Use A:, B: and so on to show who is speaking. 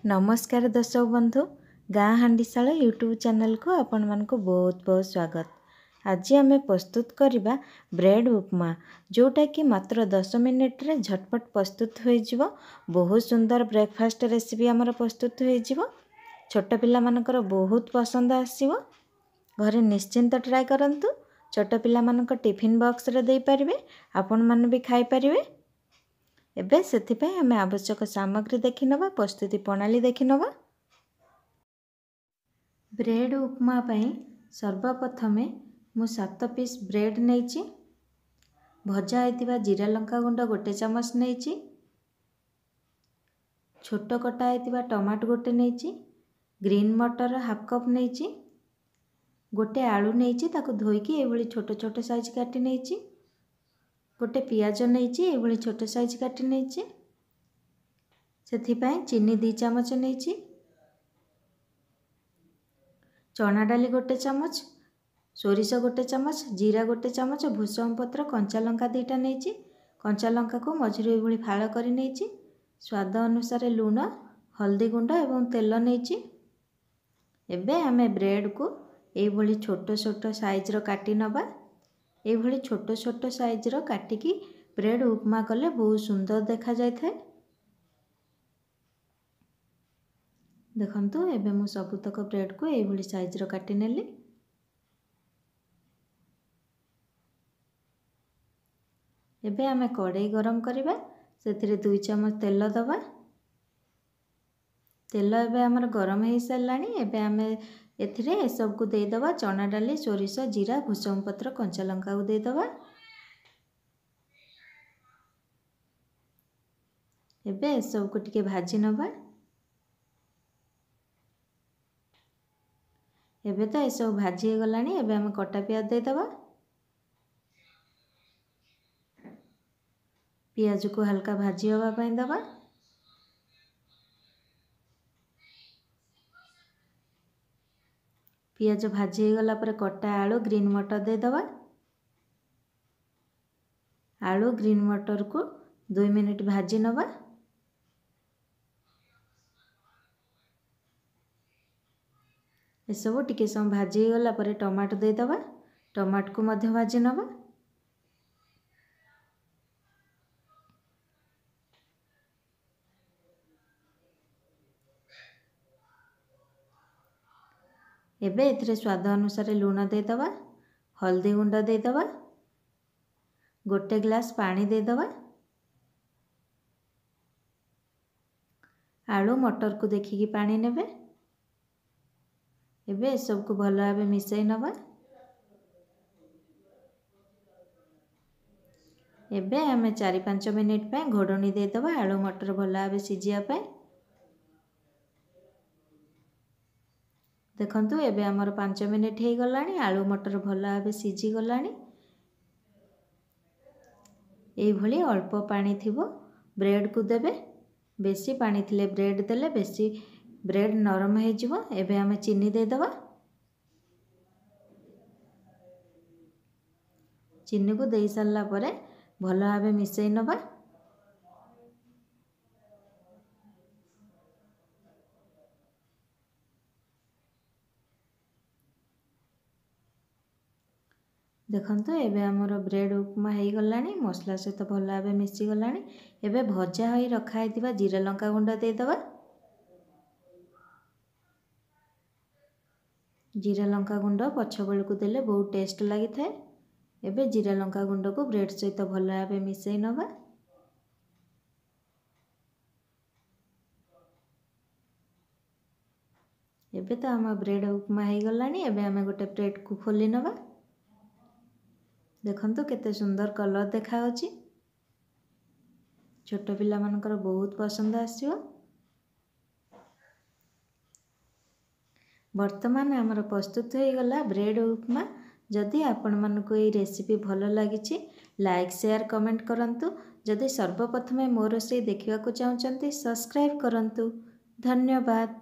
A: नमस्कार दर्शक बंधु गाँ हांडीशाला यूट्यूब चैनल को आपण मानक बहुत बहुत स्वागत। आज आम प्रस्तुत करवा ब्रेड उपमा जोटा कि मात्र 10 मिनिट रे झटपट प्रस्तुत हो बहुत सुंदर ब्रेकफास्ट रेसिपी आमर प्रस्तुत हो छोट पिला मानकर बहुत पसंद आसीबो। घरे निश्चिंत ट्राए करंतु। छोट पिला मानक टिफिन बॉक्स रे दे पारिबे, आपण मान भी खाई पारिबे। एबे सेथिपाई आमे आवश्यक सामग्री देखि नबा, प्रस्तुति प्रणाली देखि नबा। ब्रेड उपमा पई सर्वप्रथमे मु 7 पीस ब्रेड नेछि। भजा हेतिबा जीरा लंका गुंड 1 चमच नेछि। छोट कटा हेतिबा टमाटो गोटे नेछि। ग्रीन मटर हाफ कप नेछि। गोटे आलू नेछि, ताको धोइकी एभली छोट छोट साइज काटी नेछि। गोटे पियाज नेछि, एभली छोट साइज काटी नेछि। सेथिपाई चीनी 2 चमच नेछि। चना डाली 1 चमच, सोरिष 1 चमच, जीरा 1 चमच, भूसंग पत्र, कंचा लंका 2टा नेछि। कंचा लंका को मझिरे एभली फाळ करी नेछि। स्वाद अनुसार लूण, हल्दी गुंड एवं तेल नेछि। एबे आमे ब्रेड को एभली छोट छोट साइज रो काटी नबा। एभली छोट छोट साइज रो काटिकी ब्रेड उपमा कले बहुत सुंदर देखा जाय थाए। देखंतु एबे मु सबुतक ब्रेड को एभली साइज रो काटी नेली। एबे आमे कढ़ाई गरम करिबा, सेथिरे 2 चमच तेल दबा। तेल एबे हमर गरम हे सलानी। एबे आमे एथिरे ए सब को दे दबा चना डाली, सोरिष, जीरा, भूसंग पत्र, कंचा लंका को दे दबा। एबे ए सब को टिके भाजी नबा। एबे तो ए सब भाजी हे गलानी। एबे आमे कटा पियाज दे दबा। पियाज को हल्का भाजी होबा पई दबा। पियाज भाजी हे गला पर कटा आलू, ग्रीन मटर दे दबा। आलू ग्रीन मटर को 2 मिनिट भाजी नबा। ए सब टिके सम भाजी हे गला पर टमाटो दे दबा। टमाटो को मध्य भाजी नबा। एबे एथिरे स्वाद अनुसार लूण दे दबा, हल्दी गुंड दे दबा, 1 ग्लास पानी दे दबा। आलू मटर को देखिकी पानी नेबे। एबे ए सब को भलो भाबे मिसई नबा। एबे आमे 4-5 मिनिट पे घोडनी दे दबा आलू मटर भलो भाबे सिजिया पे। देखंतु एबे हमर 5 मिनिट हे गलानी। आलू मटर भलो भाबे सिजी गलानी। एई भली अल्प पानी थिबो ब्रेड को देबे। बेसी पानी थिले ब्रेड देले बेसी ब्रेड नरम हे जिवो। एबे आमे चीनी दे दबा। चीनी को देई सारला परे भलो भाबे मिसई नबा। देखंतु एबे हमर ब्रेड उपमा हे गलानी। मसला सहित भलो भाबे मिसी गलानी। एबे भजा होई रखा हेतिबा जीरा लंका गुंड दे दबा। जीरा लंका गुंड पछ बेल को देले बहुत टेस्ट लागि थाए। एबे जीरा लंका गुंड को ब्रेड सहित भलो भाबे मिसई नबा। एबे तो हम ब्रेड उपमा हे गलानी। एबे हमें गोटे प्लेट को खोली नबा। देखंतु केते सुंदर कलर देखा होची। छोट पिला मानकर बहुत पसंद आसीबो। वर्तमान हमर प्रस्तुत हो गला ब्रेड उपमा। जदि आपण मानको ये रेसिपी भलो लागिछि लाइक शेयर कमेंट करंतु। जदि सर्वप्रथमे मोर से देखिवा को चाहउचंती सब्सक्राइब करंतु। धन्यवाद।